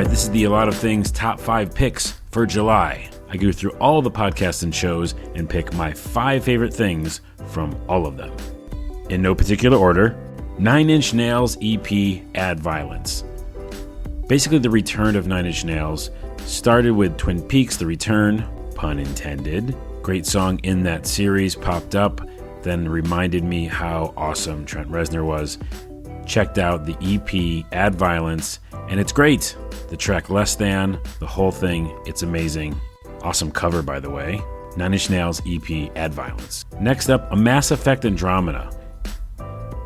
right, this is the A Lot of Things Top 5 Picks for July. I go through all the podcasts and shows and pick my 5 favorite things from all of them. In no particular order, 9 Inch Nails EP Add Violence. Basically, the return of 9 Inch Nails started with Twin Peaks: The Return, pun intended. Great song in that series popped up, then reminded me how awesome Trent Reznor was. Checked out the EP Add Violence, and it's great. The track Less Than, the whole thing, it's amazing. Awesome cover, by the way. 9 Inch Nails EP Add Violence. Next up, a Mass Effect Andromeda.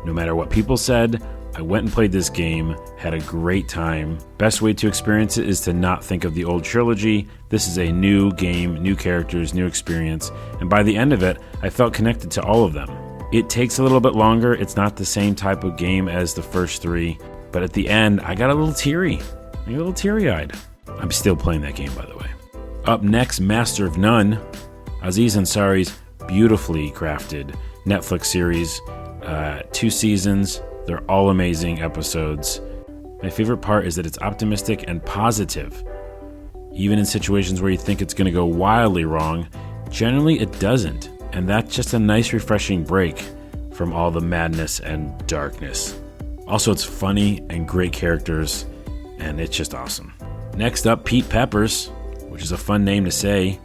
No matter what people said, I went and played this game, had a great time. Best way to experience it is to not think of the old trilogy. This is a new game, new characters, new experience, and by the end of it, I felt connected to all of them. It takes a little bit longer. It's not the same type of game as the first 3, but at the end, I got a little teary. I got a little teary-eyed. I'm still playing that game, by the way. Up next, Master of None, Aziz Ansari's beautifully crafted Netflix series. 2 seasons. They're all amazing episodes. My favorite part is that it's optimistic and positive. Even in situations where you think it's going to go wildly wrong, generally it doesn't. And that's just a nice, refreshing break from all the madness and darkness. Also, it's funny and great characters, and it's just awesome. Next up, Pete Peppers, which is a fun name to say.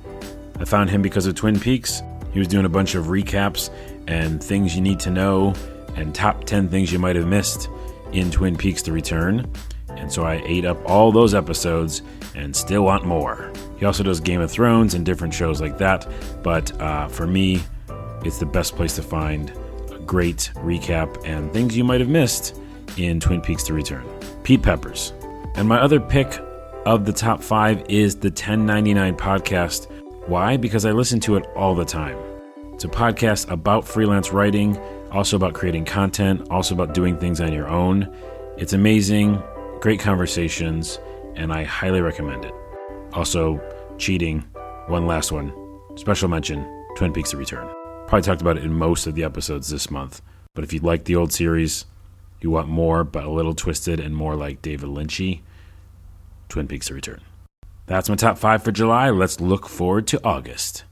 I found him because of Twin Peaks. He was doing a bunch of recaps and things you need to know and top 10 things you might have missed in Twin Peaks: The Return. And so I ate up all those episodes and still want more. He also does Game of Thrones and different shows like that. But for me, it's the best place to find a great recap and things you might have missed in Twin Peaks: The Return. Pete Peppers. And my other pick of the top 5 is the 1099 podcast. Why? Because I listen to it all the time. It's a podcast about freelance writing, also about creating content, also about doing things on your own. It's amazing, great conversations, and I highly recommend it. Also, cheating, one last one. Special mention, Twin Peaks: The Return. Probably talked about it in most of the episodes this month, but if you like the old series, you want more, but a little twisted and more like David Lynchy, Twin Peaks: The Return. That's my top 5 for July. Let's look forward to August.